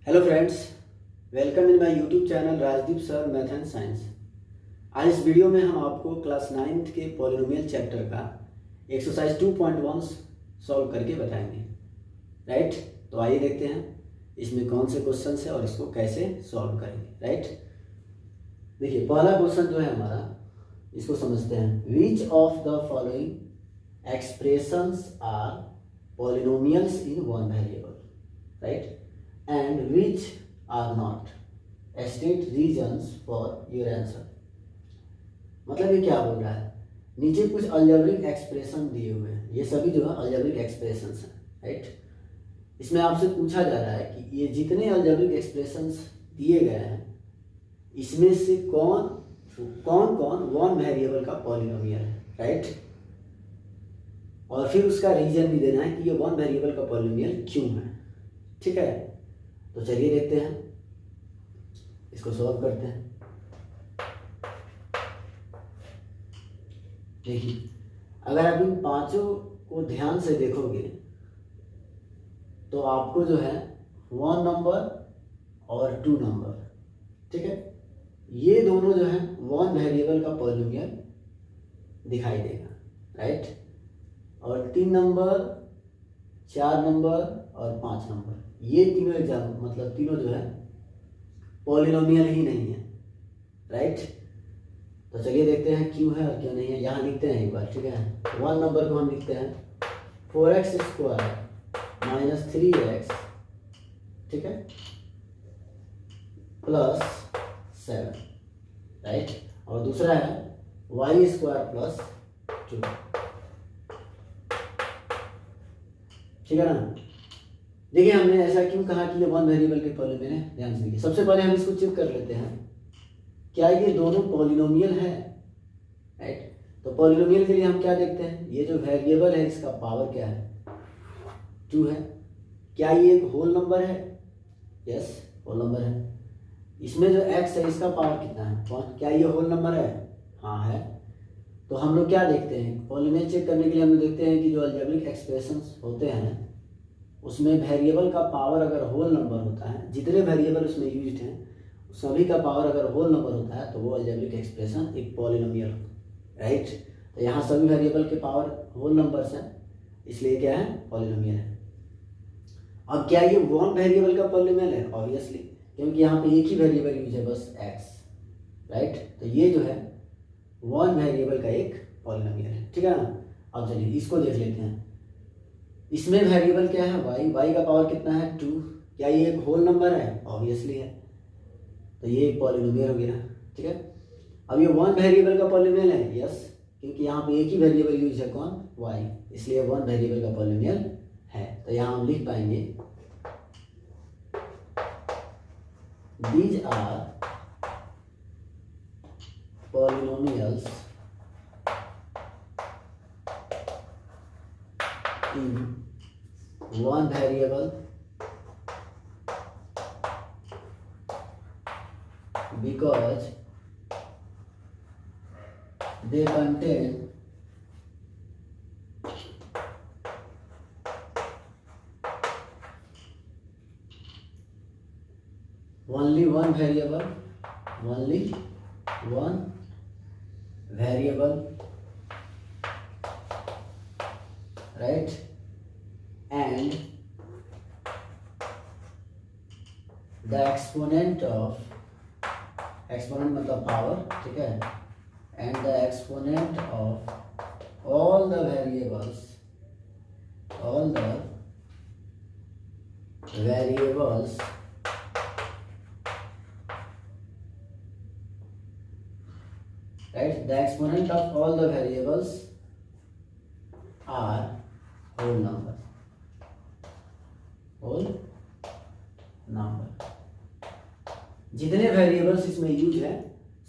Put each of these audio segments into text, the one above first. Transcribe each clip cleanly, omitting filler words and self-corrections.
Hello friends, welcome in my YouTube channel Rajdeep sir math and science. आज इस video में हम आपको क्लास 9th के पॉलिनोमियल चैप्टर का एक्सरसाइज 2.1 सॉल्व करके बताएंगे। राइट, तो आइए देखते हैं इसमें कौन से क्वेश्चन है और इसको कैसे सॉल्व करेंगे। राइट, देखिए पहला क्वेश्चन जो है हमारा, इसको समझते हैं। Which of the following expressions are polynomials in one variable, right, and which are not, state reasons for your answer। मतलब ये क्या बोल रहा है, नीचे कुछ अलजेब्रिक एक्सप्रेशन दिए हुए हैं, ये सभी जो है अलजेब्रिक एक्सप्रेशंस हैं। राइट, इसमें आपसे पूछा जा रहा है कि ये जितने अलजेब्रिक एक्सप्रेशंस दिए गए हैं इसमें से कौन कौन वन वेरिएबल का पॉलिनोमियल है। राइट, और फिर उसका रीजन भी देना है कि ये वन वेरिएबल का पॉलिनोमियल क्यों है। ठीक है, तो चलिए देखते हैं, इसको सॉल्व करते हैं। देखिए, अगर आप इन पांचों को ध्यान से देखोगे तो आपको जो है 1 नंबर और 2 नंबर, ठीक है, ये दोनों जो है वन वेरिएबल का पॉलिनोमियल दिखाई देगा। राइट, और 3 नंबर, 4 नंबर और 5 नंबर, ये तीनों मतलब तीनों जो है पॉलिनोमियल ही नहीं है। राइट, तो चलिए देखते हैं क्यों है और क्यों नहीं है। यहाँ लिखते हैं एक बार, ठीक है। 1 नंबर को हम लिखते हैं 4x² - 3x, ठीक है, +7। राइट, और दूसरा है y² + 2, ठीक है ना। देखिए, हमने ऐसा क्यों कहा कि ये वन वेरिएबल के पॉलिनोमियल है, ध्यान से देखिए। सबसे पहले हम इसको चेक कर लेते हैं, क्या ये दोनों पॉलिनोमियल है। राइट, तो पॉलिनोमियल के लिए हम क्या देखते हैं, ये जो वेरिएबल है इसका पावर क्या है, 2 है। क्या ये एक होल नंबर है? यस, होल नंबर है। इसमें जो x है इसका पावर कितना है, 1। क्या ये होल नंबर है? हाँ है। तो हम लोग क्या देखते हैं, पॉलिनोमियल चेक करने के लिए हम लोग देखते हैं कि जो अलजेब्रिक एक्सप्रेशंस होते हैं उसमें वेरिएबल का पावर अगर होल नंबर होता है, जितने वेरिएबल उसमें यूज्ड हैं सभी का पावर अगर होल नंबर होता है तो वो अलजेब्रिक एक्सप्रेशन एक पॉलिनोमियल होता है। राइट, तो यहाँ सभी वेरिएबल के पावर होल नंबर्स हैं, इसलिए क्या है, पॉलिनोमियल है। अब क्या ये वन वेरिएबल का पॉलिनोमियल है? ऑब्वियसली, क्योंकि यहाँ पे एक ही वेरिएबल यूज है, बस x। राइट, तो ये जो है वन वेरिएबल का एक पॉलिनोमियल है, ठीक है ना। अब चलिए इसको देख लेते हैं। इसमें वेरिएबल क्या है, y का पावर कितना है, 2। क्या ये एक होल नंबर है? ऑब्वियसली है, तो ये एक पॉलिनोमियल हो गया। ठीक है, अब ये वन वेरिएबल का पॉलिनोमियल है, यस, क्योंकि यहाँ पे एक ही वेरिएबल यूज है, कौन, y, इसलिए वन वेरिएबल का पॉलिनोमियल है। तो यहाँ हम लिख पाएंगे these are polynomials in one variable because they contain only one variable, right, and the exponent मतलब पावर, ठीक है, and the exponent of all the variables right, the exponent of all the variables are whole number। जितने variables इसमें use है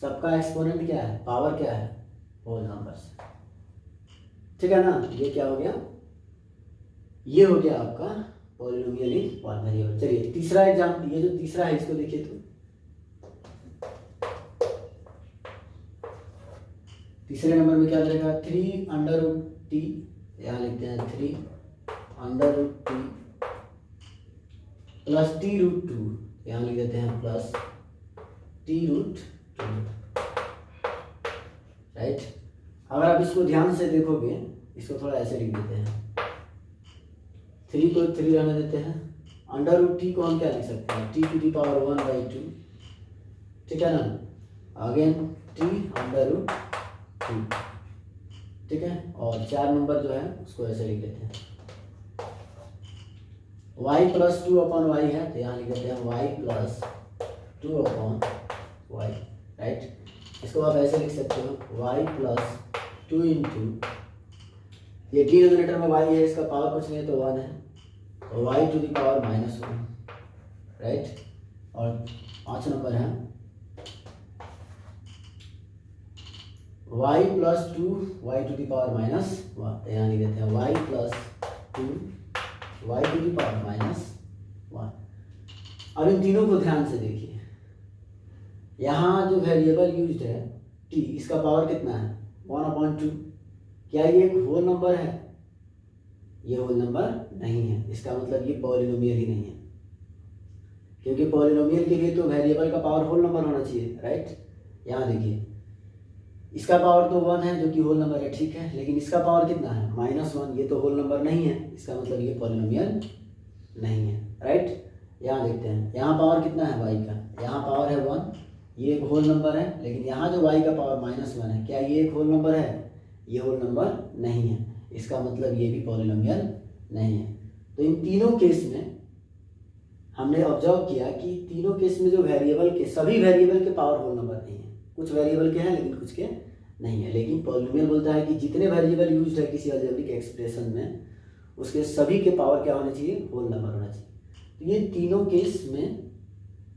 सबका exponent क्या है, power क्या है, होल नंबर्स। ठीक है ना। ये क्या हो गया, ये हो गया आपका पॉलिनोमियल इन वन वेरिएबल। चलिए तीसरा एग्जाम्पल, ये जो तीसरा है इसको देखिए। तो तीसरे नंबर में क्या रहेगा, 3√t, यहाँ लिखते हैं 3√t + t√2। यहाँ लिख देते हैं प्लस t√2, राइट। अगर आप इसको ध्यान से देखोगे, इसको थोड़ा ऐसे लिख देते हैं, 3 को 3 रहने देते हैं, √t को हम क्या लिख सकते हैं, t⁻1/2, ठीक है ना, अगेन t√2, ठीक है। और 4 नंबर जो है उसको ऐसे लिख देते हैं, y + 2/y है, तो यहाँ लिख देते हैं y + 2/y, राइट। इसको आप ऐसे लिख सकते हो, y + 2 × ये डिनोमिनेटर में y है, इसका पावर कुछ नहीं है तो 1 है, तो y⁻−1, राइट। और 5 नंबर है y + 2y⁻−1, तो यहाँ लिख देते हैं y + 2y⁻−1। अब इन तीनों को ध्यान से देखिए, यहाँ जो वेरिएबल यूज्ड है t, इसका पावर कितना है, 1/2। क्या ये एक होल नंबर है, ये होल नंबर नहीं है, इसका मतलब ये पॉलिनोमियल ही नहीं है, क्योंकि पॉलिनोमियल के लिए तो वेरिएबल का पावर होल नंबर होना चाहिए, राइट। यहाँ देखिए, इसका पावर तो 1 है जो कि होल नंबर है, ठीक है, लेकिन इसका पावर कितना है, -1, ये तो होल नंबर नहीं है, इसका मतलब ये पॉलिनोमियल नहीं है, राइट। यहाँ देखते हैं, यहाँ पावर कितना है y का, यहाँ पावर है 1, ये एक होल नंबर है, लेकिन यहाँ जो y का पावर -1 है, क्या ये एक होल नंबर है, ये होल नंबर नहीं है, इसका मतलब ये भी पॉलिनोमियल नहीं है। तो इन तीनों केस में हमने ऑब्जर्व किया कि तीनों केस में जो वेरिएबल के, सभी वेरिएबल के पावर होल नंबर नहीं है, कुछ वेरिएबल के हैं लेकिन कुछ के नहीं है। लेकिन पॉलिनोमियल बोलता है कि जितने वेरिएबल यूज्ड है किसी अलजेब्रिक एक्सप्रेशन में, उसके सभी के पावर क्या होने चाहिए, होल नंबर होना चाहिए। तो ये तीनों केस में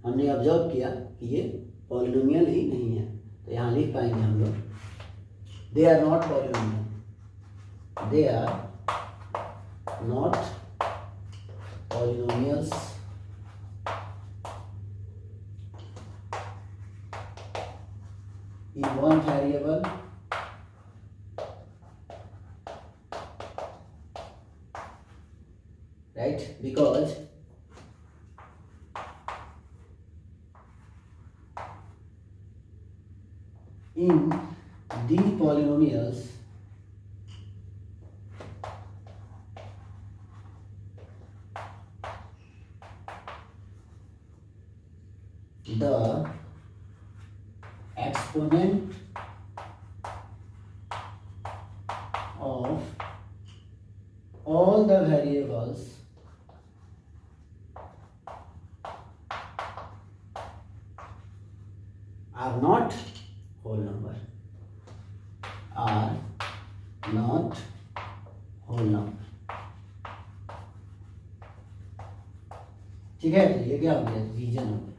हमने ऑब्जर्व किया कि ये पॉलिनोमियल ही नहीं है, तो यहाँ लिख पाएंगे हम लोग, they are not polynomial, they are not polynomials in one variable right, because in the polynomials the exponent of all the variables are not whole number, are not whole number, ठीक है। तो ये क्या हो गया, रीजन हो गया,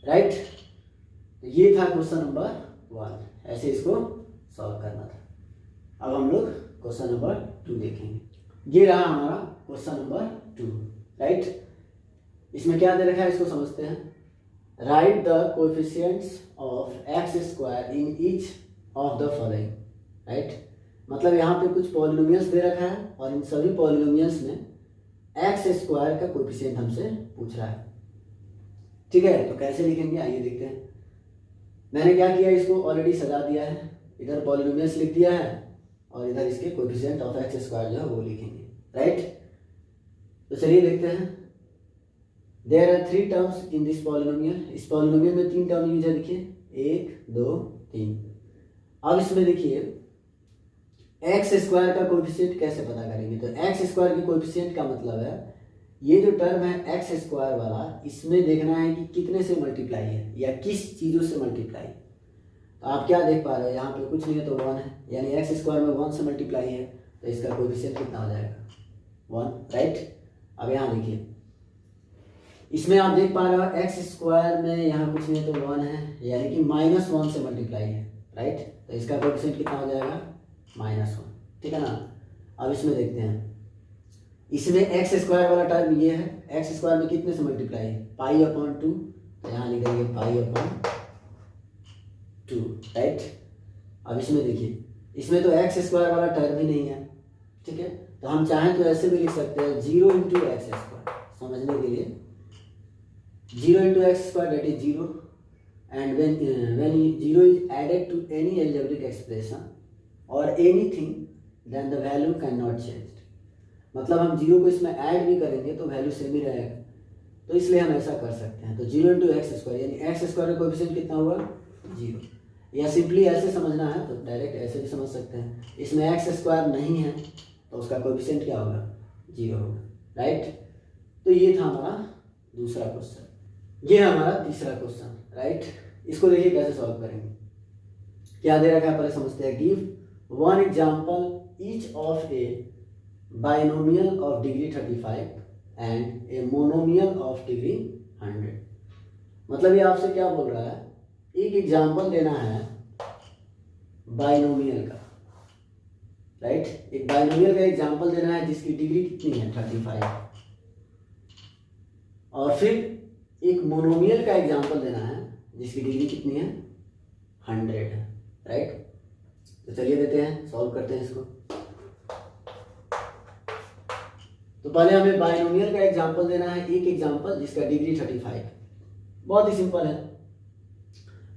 right. तो ये था क्वेश्चन नंबर 1, ऐसे इसको सॉल्व करना था। अब हम लोग क्वेश्चन नंबर 2 देखेंगे। ये रहा हमारा क्वेश्चन नंबर 2, राइट। इसमें क्या दे रखा है इसको समझते हैं। Right the coefficients of x² in each of the following, right. मतलब यहाँ पे कुछ पॉलिनोमियल्स दे रखा है और इन सभी पॉलिनोमियल्स में x² का कोएफिशिएंट हमसे पूछ रहा है, ठीक है। तो कैसे लिखेंगे आइए देखते हैं। मैंने क्या किया, इसको ऑलरेडी सजा दिया है, इधर पॉलिनोमियल्स लिख दिया है और इधर इसके कोएफिशिएंट ऑफ x² जो है वो लिखेंगे, राइट। तो चलिए देखते हैं। There are 3 terms in this polynomial, इस पॉलिनोमियल में 3 टर्म यूज है, देखिए 1 2 3। अब इसमें देखिए x² का कोएफिशिएंट कैसे पता करेंगे। तो x² के कोएफिशिएंट का मतलब है ये जो टर्म है x² वाला, इसमें देखना है कि कितने से मल्टीप्लाई है या किस चीज़ों से मल्टीप्लाई। तो आप क्या देख पा रहे हो, यहाँ पे कुछ नहीं है तो 1 है, यानी x² में 1 से मल्टीप्लाई है, तो इसका कोएफिशिएंट कितना हो जाएगा 1, राइट। अब यहाँ देखिए, इसमें आप देख पा रहे हो x² में यहाँ कुछ नहीं है तो 1 है, यानी कि -1 से मल्टीप्लाई है, राइट। तो इसका कोएफिशिएंट कितना हो जाएगा -1, ठीक है ना। अब इसमें देखते हैं, इसमें x² वाला टर्म ये है, x² में कितने से मल्टीप्लाई है π/2, तो यहाँ लिखेंगे π/2, राइट। अब इसमें देखिए, इसमें तो x² वाला टर्म ही नहीं है, ठीक है। तो हम चाहें तो ऐसे भी लिख सकते हैं 0 × x², समझने के लिए 0 into x square, that is 0, and when 0 is added to any algebraic expression or anything, then the value cannot change. मतलब हम 0 को इसमें ऐड भी करेंगे तो वैल्यू सेम ही रहेगा, तो इसलिए हम ऐसा कर सकते हैं। तो 0 इंटू एक्स स्क्वायर, यानी एक्स स्क्वायर का कोएफिशिएंट कितना हुआ 0, या सिंपली ऐसे समझना है तो डायरेक्ट ऐसे भी समझ सकते हैं, इसमें एक्स स्क्वायर नहीं है तो उसका कोएफिशिएंट क्या होगा 0 होगा, राइट। तो ये था हमारा दूसरा क्वेश्चन, ये है हमारा तीसरा क्वेश्चन, राइट। इसको देखिए कैसे सॉल्व करेंगे, क्या दे रखा है पहले समझते हैं। Give one example each of A binomial of degree 35 and a monomial of degree 100। मतलब ये आपसे क्या बोल रहा है, एक एग्जाम्पल देना है बाइनोमियल का, राइट। एक बाइनोमियल का एग्जाम्पल देना है जिसकी डिग्री कितनी है 35, और फिर एक मोनोमियल का एग्जाम्पल देना है जिसकी डिग्री कितनी है 100 है, राइट। तो चलिए देते हैं, सॉल्व करते हैं इसको। तो पहले हमें बाइनोमियल का एग्जाम्पल देना है, एक एग्जाम्पल जिसका डिग्री 35, बहुत ही सिंपल है।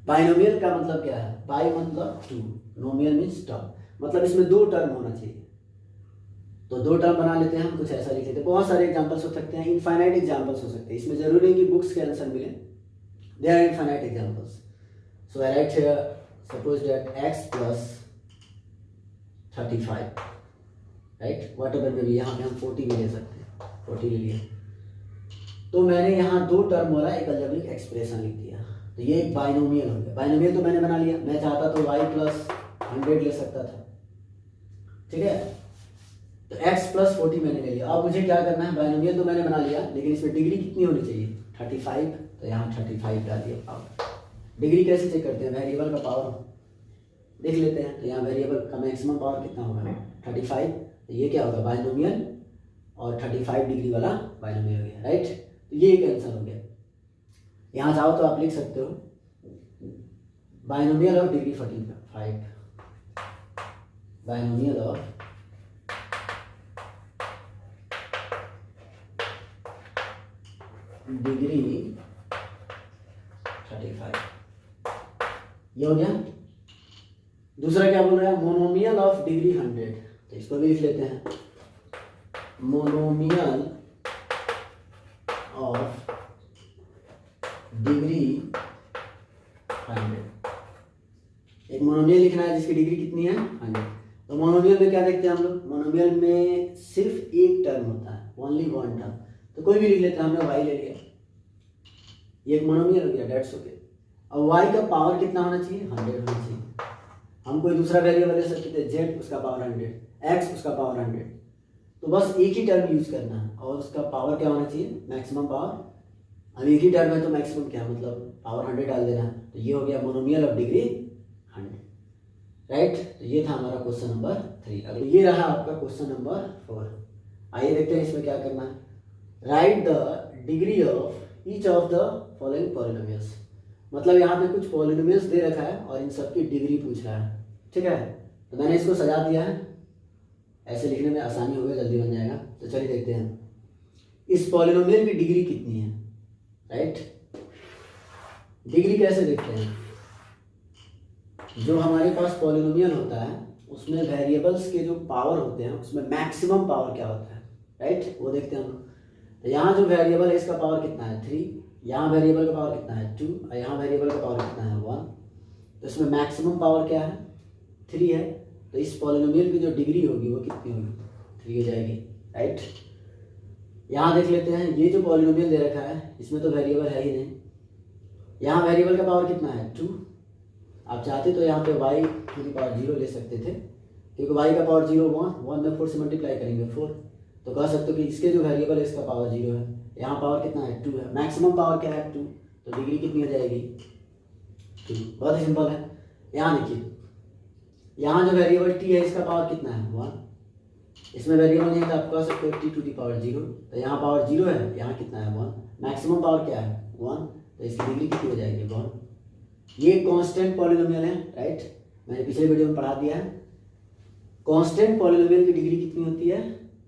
बाइनोमियल का मतलब क्या है, बाई मतलब 2, नोमियल मीन्स टर्म, मतलब इसमें 2 टर्म होना चाहिए। तो 2 टर्म बना लेते हैं हम, कुछ ऐसा लिख लेते हैं। बहुत सारे एग्जाम्पल्स हो सकते हैं, इनफाइनाइट एग्जाम्पल्स हो सकते हैं, इसमें जरूरी है कि बुक्स के आंसर मिले, they are infinite examples. So I write here suppose that x plus 35, right, whatever में भी, यहाँ पे हम 40 भी ले सकते हैं, 40 ले लिया। तो मैंने यहाँ 2 टर्म वाला एक अलजेब्रिक एक्सप्रेशन लिख दिया, तो ये एक बाइनोमियल हो गया। बाइनोमियल तो मैंने बना लिया, मैं चाहता तो y प्लस 100 ले सकता था, ठीक है। तो x प्लस 40 मैंने ले लिया। अब मुझे क्या करना है, बाइनोमियल तो मैंने बना लिया, लेकिन इसमें डिग्री कितनी होनी चाहिए 35, तो यहाँ 35 डाल दिया पावर। डिग्री कैसे चेक करते हैं, वेरिएबल का पावर देख लेते हैं। तो यहाँ वेरिएबल का मैक्सिमम पावर कितना होगा 35, तो ये क्या होगा बाइनोमियल, और 35 डिग्री वाला बाइनोमियल हो गया, राइट। तो ये एक आंसर हो गया। यहाँ जाओ तो आप लिख सकते हो binomial of degree 45, binomial of degree 35, ये हो गया। दूसरा क्या बोल रहा है, मोनोमियल ऑफ डिग्री 100, तो इसको भी लिख लेते हैं, मोनोमियल ऑफ डिग्री 100। एक मोनोमियल लिखना है जिसकी डिग्री कितनी है 100। तो मोनोमियल में क्या देखते हैं हम लोग, मोनोमियल में सिर्फ एक टर्म होता है, ओनली वन टर्म, तो कोई भी लिख लेते हैं। हमने y ले लिया, ये एक मोनोमियल हो गया, डेट्स ओके। अब y का पावर कितना होना चाहिए 100 होना चाहिए। हम कोई दूसरा वेरिएबल ले सकते थे, z उसका पावर 100, x उसका पावर 100, तो बस एक ही टर्म यूज करना है, और उसका पावर क्या होना चाहिए मैक्सिमम पावर। अब एक ही टर्म है तो मैक्सिमम क्या मतलब पावर 100 डाल देना है, तो ये हो गया मोनोमियल ऑफ डिग्री 100, राइट। तो ये था हमारा क्वेश्चन नंबर 3। अगर ये रहा आपका क्वेश्चन नंबर 4। आइए देखते हैं इसमें क्या करना है। Right the degree of each of the following polynomials, मतलब यहाँ पे कुछ पॉलिनोमियल्स दे रखा है और इन सब की डिग्री पूछ रहा है, ठीक है। तो मैंने इसको सजा दिया है, ऐसे लिखने में आसानी होगी, जल्दी बन जाएगा। तो चलिए देखते हैं इस पॉलिनोमियल की डिग्री कितनी है, राइट। डिग्री कैसे देखते हैं, जो हमारे पास पॉलिनोमियल होता है उसमें वेरिएबल्स के जो पावर होते हैं उसमें मैक्सिमम पावर क्या होता है, राइट, वो देखते हैं हम लोग। तो यहाँ जो वेरिएबल है इसका पावर कितना है 3, यहाँ वेरिएबल का पावर कितना है 2, और यहाँ वेरिएबल का पावर कितना है 1, तो इसमें मैक्सिमम पावर क्या है 3 है। तो इस पॉलिनोमियल की जो डिग्री होगी वो कितनी होगी 3 हो जाएगी, राइट। यहाँ देख लेते हैं, ये जो पॉलिनोमियल दे रखा है इसमें तो वेरिएबल है ही नहीं, यहाँ वेरिएबल का पावर कितना है 2। आप चाहते तो यहाँ पे y टू द पावर 0 ले सकते थे, क्योंकि y का पावर 0 1 में 4 से मल्टीप्लाई करेंगे 4, तो कह सकते हो कि इसके जो वेरिएबल है इसका पावर 0 है, यहाँ पावर कितना है 2 है, मैक्सिमम पावर क्या है 2, तो डिग्री कितनी हो जाएगी 2। बहुत ही सिंपल है। यहाँ देखिए, यहाँ जो वेरिएबल t है इसका पावर कितना है 1, इसमें वेरिएबल नहीं है तो आप कह सकते हो t टू द पावर 0, तो यहाँ पावर 0 है, यहाँ कितना है 1, मैक्सिमम पावर क्या है 1, तो इसकी डिग्री कितनी हो जाएगी 1। ये कांस्टेंट पॉलिनोमियल है, राइट, मैंने पिछले वीडियो में पढ़ा दिया है। कांस्टेंट पॉलिनोमियल की डिग्री कितनी होती है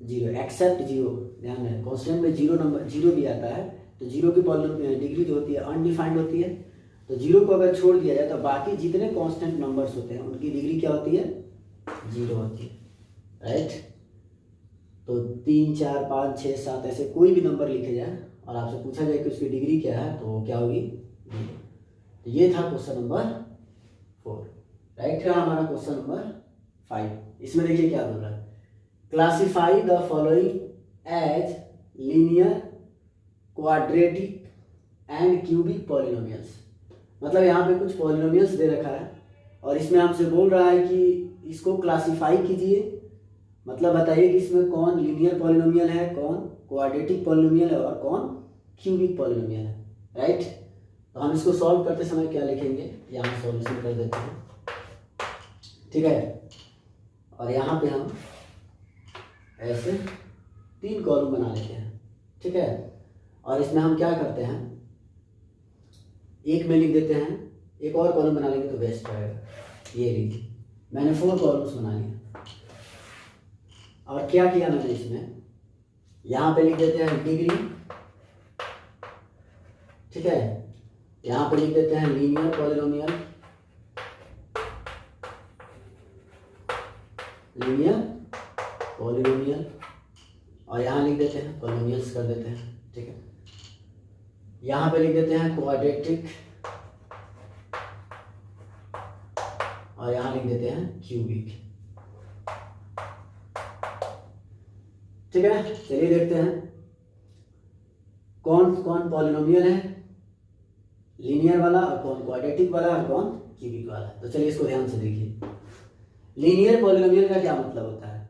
0, एक्सेप्ट 0। ध्यान रहे कांस्टेंट में 0 नंबर 0 भी आता है, तो जीरो की डिग्री जो होती है अनडिफाइंड होती है। तो जीरो को अगर छोड़ दिया जाए तो बाकी जितने कांस्टेंट नंबर्स होते हैं उनकी डिग्री क्या होती है, जीरो होती है, राइट। तो 3 4 5 6 7 ऐसे कोई भी नंबर लिखे जाए और आपसे पूछा जाए कि उसकी डिग्री क्या है तो क्या होगी, जीरो। तो ये था क्वेश्चन नंबर 4, राइट। क्या हमारा क्वेश्चन नंबर 5, इसमें देखिए क्या बोल रहा है, classify the following as linear, quadratic and cubic polynomials. मतलब यहाँ पे कुछ पॉलिनोमियल्स दे रखा है और इसमें हमसे बोल रहा है कि इसको क्लासीफाई कीजिए, मतलब बताइए कि इसमें कौन लीनियर पॉलिनोमियल है, कौन क्वाड्रेटिक पॉलिनोमियल है और कौन क्यूबिक पॉलिनोमियल है, राइट। तो हम इसको सॉल्व करते समय क्या लिखेंगे, यहाँ सॉल्यूशन कर देते हैं, ठीक है। और यहाँ पे हम ऐसे 3 कॉलम बना लेते हैं, ठीक है। और इसमें हम क्या करते हैं, एक में लिख देते हैं, एक और कॉलम बना लेंगे तो बेस्ट रहेगा। ये लीजिए मैंने 4 कॉलम्स बना लिए। और क्या किया मैंने इसमें, यहाँ पे लिख देते हैं डिग्री, ठीक है। यहाँ पे लिख देते हैं लीनियर पॉलिनोमियल, लीनियर पॉलिनोमियल, और यहाँ लिख देते हैं पॉलिनोमियल्स कर देते हैं, ठीक है। यहाँ पे लिख देते हैं क्वाड्रेटिक और यहाँ लिख देते हैं क्यूबिक, ठीक है। चलिए देखते हैं कौन कौन पॉलिनोमियल है, लीनियर वाला और कौन क्वाड्रेटिक वाला और कौन क्यूबिक वाला। तो चलिए इसको ध्यान से देखिए। लीनियर पॉलिनोमियल का क्या मतलब होता है,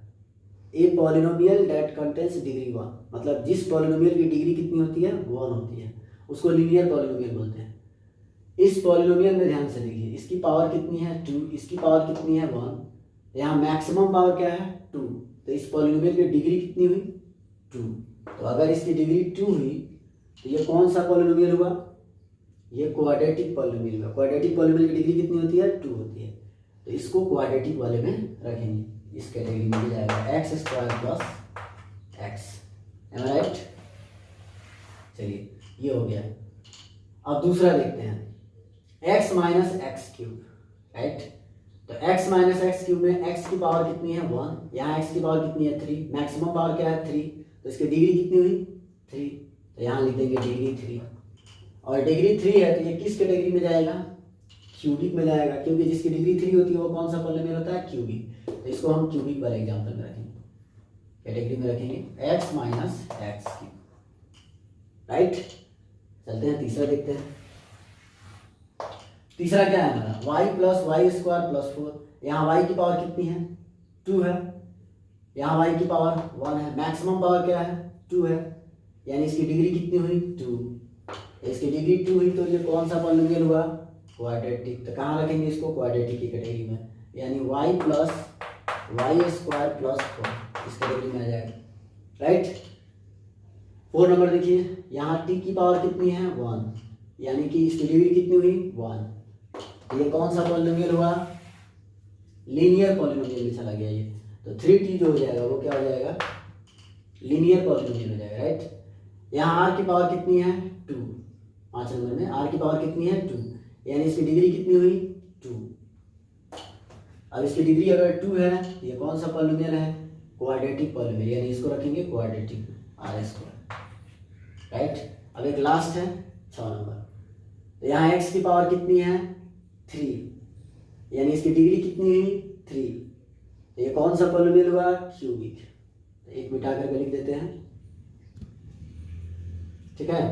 a polynomial that contains degree 1, मतलब जिस पॉलिनोमियल की डिग्री कितनी होती है, 1 होती है, उसको लीनियर पॉलिनोमियल बोलते हैं। इस पॉलिनोमियल में ध्यान से देखिए, इसकी पावर कितनी है 2, इसकी पावर कितनी है 1, यहाँ मैक्सिमम पावर क्या है 2, तो इस पॉलिनोमियल की डिग्री कितनी हुई 2। तो अगर इसकी डिग्री 2 हुई तो ये कौन सा पॉलिनोमियल हुआ, ये क्वाड्रेटिक पॉलिनोमियल हुआ। क्वाड्रेटिक पॉलिनोमियल की डिग्री कितनी होती है 2 होती है, तो इसको क्वाड्रेटिक वाले में रखेंगे, इस कैटेगरी में मिल जाएगा X square plus X, am I right. चलिए ये हो गया। अब दूसरा देखते हैं x minus X cube, right. तो x माइनस एक्स क्यूब में x की पावर कितनी है 1, यहाँ x की पावर कितनी है 3, मैक्सिमम पावर क्या है 3, तो इसकी डिग्री कितनी हुई 3, तो यहाँ लिख देंगे डिग्री 3। और डिग्री 3 है तो ये किस कैटेगरी में जाएगा, क्यूबिक में जाएगा, क्योंकि जिसकी डिग्री 3 होती है वो कौन सा पॉलिनोमियल होता है, क्यूबिक। तो इसको हम क्यूबिक वाले एग्जाम्पल में रखेंगे, कैटेगरी में रखेंगे x minus X cube, right. चलते हैं तीसरा देखते हैं। तीसरा क्या है हमारा, y plus Y square plus 4, यहाँ y की पावर कितनी है 2 है, यहाँ y की पावर 1 है, मैक्सिमम पावर क्या है 2 है, यानी इसकी डिग्री कितनी हुई 2, इसकी डिग्री 2 हुई तो ये कौन सा पॉलिनोमियल हुआ, क्वाड्रेटिक। तो कहाँ रखेंगे इसको, क्वाड्रेटिक की कैटेगरी में, यानी y plus Y square plus 4 इस कैटेगरी में आ जाएगा, राइट। 4 नंबर देखिए, यहाँ t की पावर कितनी है 1, यानी कि इसकी डिग्री कितनी हुई 1, ये कौन सा पॉलिनोमियल हुआ, लीनियर पॉलिनोमियल में चला गया ये। तो 3t जो हो जाएगा वो क्या हो जाएगा, लीनियर पॉलिनोमियल हो जाएगा, राइट। यहाँ r की पावर कितनी है 2, 5 नंबर में r की पावर कितनी है 2, यानी इसकी डिग्री कितनी हुई 2। अब इसकी डिग्री अगर 2 है ये कौन सा पॉलिनोमियल है, क्वाड्रेटिक पॉलिनोमियल, यानी इसको रखेंगे क्वाड्रेटिक r स्क्वायर, राइट। अब एक लास्ट है 6 नंबर। तो यहाँ x की पावर कितनी है 3, यानी इसकी डिग्री कितनी हुई 3, तो ये कौन सा पॉलिनोमियल हुआ, क्यूबिक। तो एक मिटा करके लिख देते हैं, ठीक है।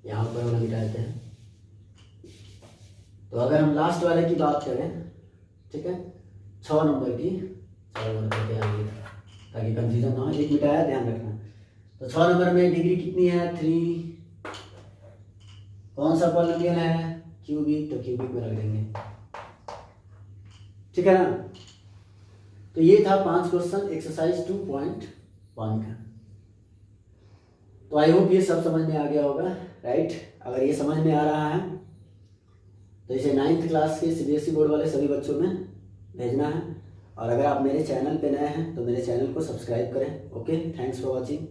यहाँ पर वाला मिटा देते हैं। तो अगर हम लास्ट वाले की बात करें, ठीक है, 6 नंबर की, 6 नंबर पर ध्यान दें ताकि कंफ्यूजन ना हो, एक मिटाया ध्यान रखना। तो 6 नंबर में डिग्री कितनी है 3, कौन सा पॉलिनोमियल है क्यूबिक, तो क्यूबिक में रख देंगे, ठीक है ना। तो ये था 5 क्वेश्चन एक्सरसाइज 2.1 का। तो आई होप ये सब समझ में आ गया होगा, राइट। अगर ये समझ में आ रहा है तो इसे 9th क्लास के CBSE बोर्ड वाले सभी बच्चों में भेजना है। और अगर आप मेरे चैनल पे नए हैं तो मेरे चैनल को सब्सक्राइब करें। Okay, thanks for watching.